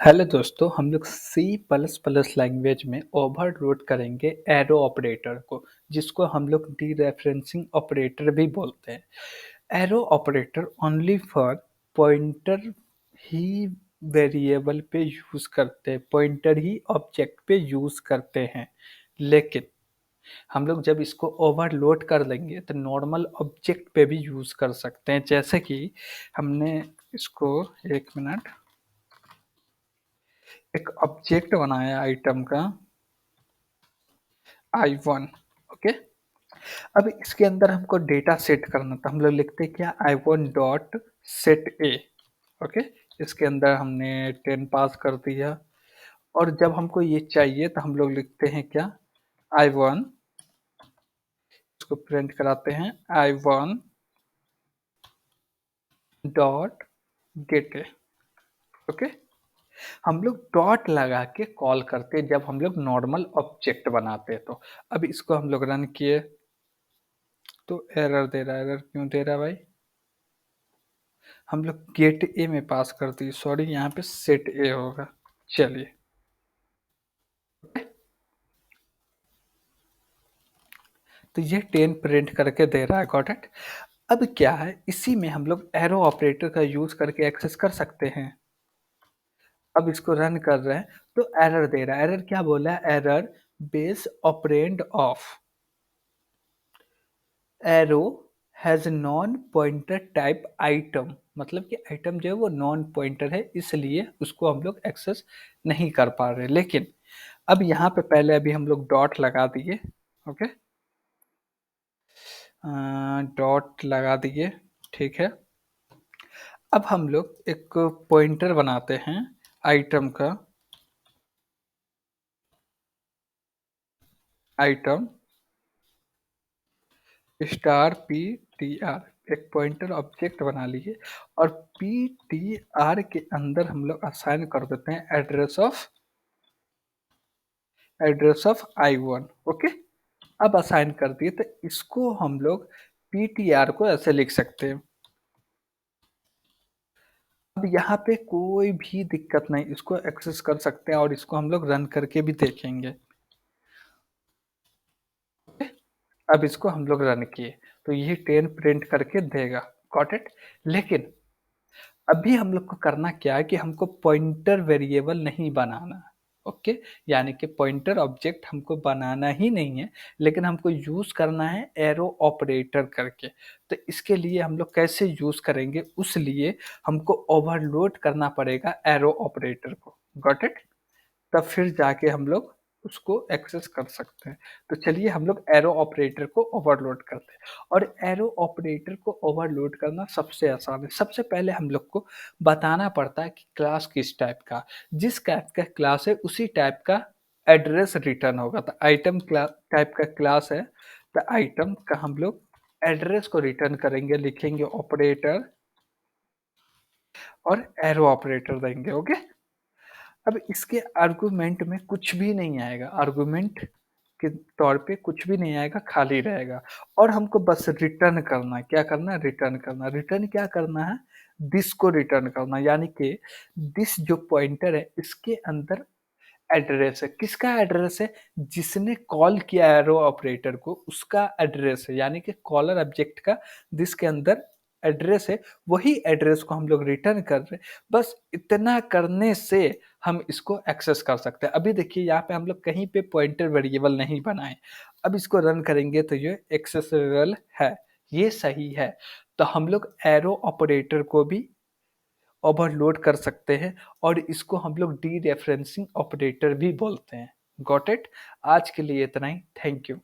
Hello दोस्तों, हम लोग सी प्लस प्लस लैंग्वेज में ओवरलोड करेंगे एरो ऑपरेटर को, जिसको हम लोग डीरेफरेंसिंग ऑपरेटर भी बोलते हैं। Arrow operator only for pointer he variable पे यूज़ करते हैं, पॉइंटर ही ऑब्जेक्ट पे यूज़ करते हैं। लेकिन हम लोग जब इसको ओवरलोड कर लेंगे तो नॉर्मल ऑब्जेक्ट पे भी यूज़ कर सकते हैं। जैसे कि हमने इसको एक मिनट एक ऑब्जेक्ट बनाया आइटम का I1। ओके। अब इसके अंदर हमको डेटा सेट करना था, हम लोग लिखते क्या I1 डॉट सेट ए। ओके। इसके अंदर हमने 10 पास कर दिया और जब हमको ये चाहिए तो हम लोग लिखते हैं क्या I1, इसको प्रिंट कराते हैं I1 डॉट गेट ए। ओके। हम लोग डॉट लगा के कॉल करते हैं जब हम लोग नॉर्मल ऑब्जेक्ट बनाते हैं। तो अब इसको हम लोग रन किए तो एरर दे रहा है। एरर क्यों दे रहा है भाई? हम लोग गेट ए में पास कर दिए, सॉरी यहाँ पे सेट ए होगा। चलिए, तो ये 10 प्रिंट करके दे रहा है। Got it. अब क्या है, इसी में हम लोग एरो ऑपरेटर का यूज करके एक्सेस कर सकते हैं। अब इसको रन कर रहे हैं तो एरर दे रहा है। एरर क्या बोला है? Error base operand of arrow has non pointer type item. मतलब कि आइटम जो है वो नॉन पॉइंटर है, इसलिए उसको हम लोग एक्सेस नहीं कर पा रहे। लेकिन अब यहाँ पे पहले अभी हम लोग डॉट लगा दिए। ओके, डॉट लगा दिए। ठीक है। अब हम लोग एक पॉइंटर बनाते हैं आइटम का। Item star P T R एक पॉइंटर ऑब्जेक्ट बना लिए और पी टी आर के अंदर हम लोग असाइन कर देते हैं एड्रेस ऑफ I1। ओके। अब असाइन कर दिए तो इसको हम लोग पी टी आर को ऐसे लिख सकते हैं। अब यहाँ पे कोई भी दिक्कत नहीं, इसको एक्सेस कर सकते हैं और इसको हम लोग रन करके भी देखेंगे। अब इसको हम लोग रन किए तो ये 10 प्रिंट करके देगा। Got it. लेकिन अभी हम लोग को करना क्या है कि हमको पॉइंटर वेरिएबल नहीं बनाना। ओके। यानी कि पॉइंटर ऑब्जेक्ट हमको बनाना ही नहीं है, लेकिन हमको यूज करना है एरो ऑपरेटर करके। तो इसके लिए हम लोग कैसे यूज करेंगे, उस लिए हमको ओवरलोड करना पड़ेगा एरो ऑपरेटर को। Got it. तब फिर जाके हम लोग उसको एक्सेस कर सकते हैं। तो चलिए हम लोग एरो ऑपरेटर को ओवरलोड करते हैं। और एरो ऑपरेटर को ओवरलोड करना सबसे आसान है। सबसे पहले हम लोग को बताना पड़ता है कि क्लास किस टाइप का, जिस टाइप का क्लास है उसी टाइप का एड्रेस रिटर्न होगा। तो आइटम टाइप का क्लास है तो आइटम का हम लोग एड्रेस को रिटर्न करेंगे, लिखेंगे ऑपरेटर और एरो ऑपरेटर देंगे। ओके। अब इसके आर्गुमेंट में कुछ भी नहीं आएगा, आर्गुमेंट के तौर पे कुछ भी नहीं आएगा, खाली रहेगा। और हमको बस रिटर्न करना है। क्या करना है? रिटर्न करना। रिटर्न क्या करना है? दिस को रिटर्न करना, यानी कि दिस जो पॉइंटर है इसके अंदर एड्रेस है। किसका एड्रेस है? जिसने कॉल किया एरो ऑपरेटर को उसका एड्रेस है, यानी कि कॉलर ऑब्जेक्ट का दिस के अंदर एड्रेस है, वही एड्रेस को हम लोग रिटर्न कर रहे हैं। बस इतना करने से हम इसको एक्सेस कर सकते हैं। अभी देखिए यहाँ पे हम लोग कहीं पे पॉइंटर वेरिएबल नहीं बनाए। अब इसको रन करेंगे तो ये एक्सेसिबल है, ये सही है। तो हम लोग एरो ऑपरेटर को भी ओवरलोड कर सकते हैं और इसको हम लोग डी रेफरेंसिंग ऑपरेटर भी बोलते हैं। Got it. आज के लिए इतना ही। Thank you.